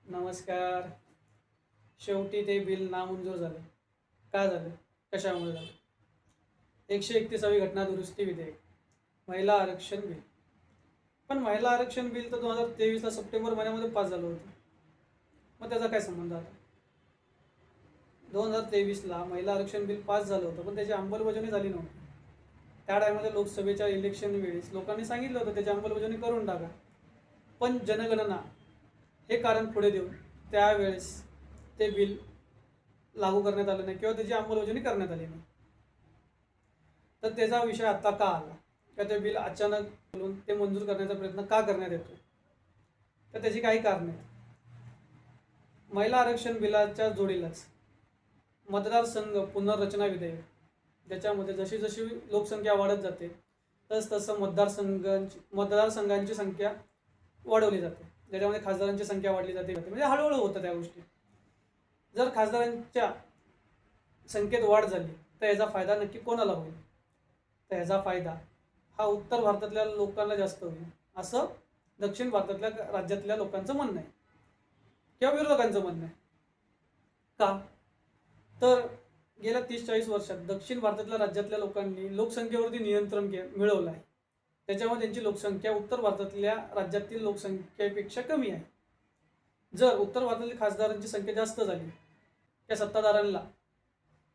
नमस्कार. शेवटी ते बिल नामंजूर झालं. का झालं? कशामुळे झालं? 131वी घटना दुरुस्ती विधेयक, महिला आरक्षण बिल. पण महिला आरक्षण बिल तर 2023ला सप्टेंबर महिन्यामध्ये पास झालं होतं. मग त्याचा काय संबंध आता? 2023ला महिला आरक्षण बिल पास झालं होतं, पण त्याची अंमलबजावणी झाली नव्हती. त्या टायमध्ये लोकसभेच्या इलेक्शन वेळेस लोकांनी सांगितलं होतं त्याची अंमलबजावणी करून टाका. पण जनगणना हे कारण पुढे देऊन त्यावेळेस ते बिल लागू करण्यात आलं नाही किंवा त्याची अंमलबजावणी करण्यात आली नाही. तर त्याचा विषय आत्ता का आला? का ते बिल अचानक बोलून ते मंजूर करण्याचा प्रयत्न का करण्यात येतो? तर त्याची काही कारणे आहेत. महिला आरक्षण बिलाच्या जोडीलाच मतदारसंघ पुनर्रचना विधेयक, ज्याच्यामध्ये जशी जशी लोकसंख्या वाढत जाते तसं मतदारसंघांची संख्या वाढवली जाते, ज्याच्यामध्ये खासदारांची संख्या वाढली जाते. म्हणजे हळूहळू होतं त्या गोष्टी. जर खासदारांच्या संख्येत वाढ झाली तर याचा फायदा नक्की कोणाला होईल? तर याचा फायदा हा उत्तर भारतातल्या लोकांना जास्त होईल, असं दक्षिण भारतातल्या राज्यातल्या लोकांचं म्हणणं आहे किंवा विरोधकांचं म्हणणं आहे. का? तर गेल्या 30-40 वर्षात दक्षिण भारतातल्या राज्यातल्या लोकांनी लोकसंख्येवरती नियंत्रण मिळवलं आहे. त्याच्यामध्ये त्यांची लोकसंख्या उत्तर भारतातल्या राज्यातील लोकसंख्येपेक्षा कमी आहे. जर उत्तर भारतातील खासदारांची संख्या जास्त झाली, त्या सत्ताधाऱ्यांना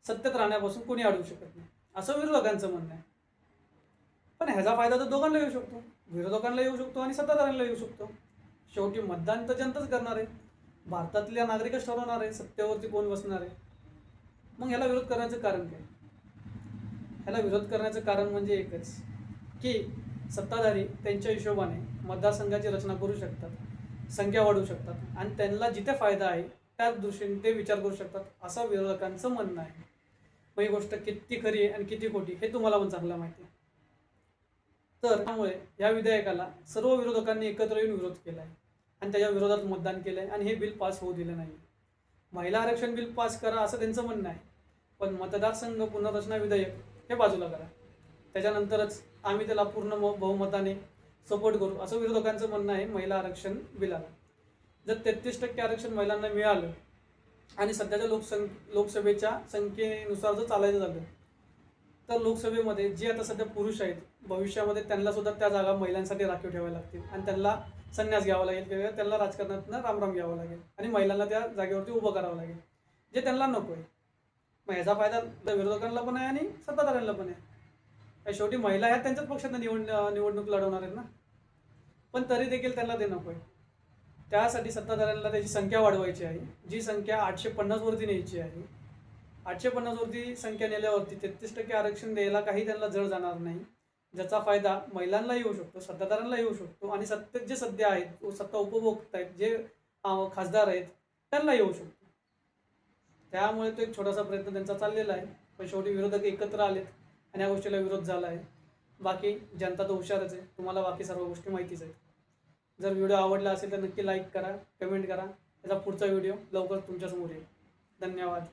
सत्तेत राहण्यापासून कोणी अडवू शकत नाही, असं विरोधकांचं म्हणणं आहे. पण ह्याचा फायदा तर दोघांना येऊ शकतो, विरोधकांना येऊ शकतो आणि सत्ताधाऱ्यांना येऊ शकतो. शेवटी मतदान तर जनताच करणार आहे, भारतातल्या नागरिकच ठरवणार आहे सत्तेवरती कोण बसणार आहे. मग ह्याला विरोध करण्याचं कारण काय? ह्याला विरोध करण्याचं कारण म्हणजे एकच, की सत्ताधारी त्यांच्या हिशोबाने मतदारसंघाची रचना करू शकतात, संख्या वाढवू शकतात आणि त्यांना जिथे फायदा आहे त्याच दृष्टीने ते विचार करू शकतात, असं विरोधकांचं म्हणणं आहे. मग ही गोष्ट किती खरी आहे आणि किती खोटी हे तुम्हाला पण चांगलं माहिती आहे. तर त्यामुळे या विधेयकाला सर्व विरोधकांनी एकत्र येऊन विरोध केला आहे आणि त्याच्या विरोधात मतदान केलं आहे आणि हे बिल पास होऊ दिलं नाही. महिला आरक्षण बिल पास करा असं त्यांचं म्हणणं आहे, पण मतदारसंघ पुनर्रचना विधेयक हे बाजूला करा, त्याच्यानंतरच आम्ही त्याला पूर्ण बहुमताने सपोर्ट करू, असं विरोधकांचं म्हणणं आहे महिला आरक्षण बिलाला. जर 33% आरक्षण महिलांना मिळालं आणि सध्याच्या लोकसभेच्या संख्येनुसार जर चालायचं झालं तर लोकसभेमध्ये जे आता सध्या पुरुष आहेत, भविष्यामध्ये त्यांना सुद्धा त्या जागा महिलांसाठी राखीव ठेवाव्या लागतील आणि त्यांना संन्यास घ्यावा लागेल किंवा त्यांना राजकारणातनं रामराम घ्यावं लागेल आणि महिलांना त्या जागेवरती उभं करावं लागेल, जे त्यांना नको आहे. मग ह्याचा फायदा विरोधकांना पण आहे आणि सत्ताधाऱ्यांना पण आहे. शेवटी महिला ह्या त्यांच्याच पक्षातनं निवडणूक लढवणार आहेत ना, पण तरी देखील त्यांना ते नको आहे. त्यासाठी सत्ताधाऱ्यांना त्याची संख्या वाढवायची आहे, जी संख्या 850वरती न्यायची आहे. 850वरती संख्या नेल्यावरती 33% आरक्षण द्यायला काही त्यांना जड जाणार नाही, ज्याचा फायदा महिलांना येऊ शकतो, सत्ताधाऱ्यांना येऊ शकतो आणि सत्तेत जे सध्या आहेत, सत्ता उपभोगत आहेत, जे खासदार आहेत त्यांना येऊ शकतो. त्यामुळे तो एक छोटासा प्रयत्न त्यांचा चाललेला आहे, पण शेवटी विरोधक एकत्र आलेत आणि या गोष्टीला विरोध झाला आहे. बाकी जनता तर हुशारच आहे, तुम्हाला बाकी सर्व गोष्टी माहितीच आहेत. जर व्हिडिओ आवडला असेल तर नक्की लाईक करा, कमेंट करा. याचा पुढचा व्हिडिओ लवकर तुमच्यासमोर येईल. धन्यवाद.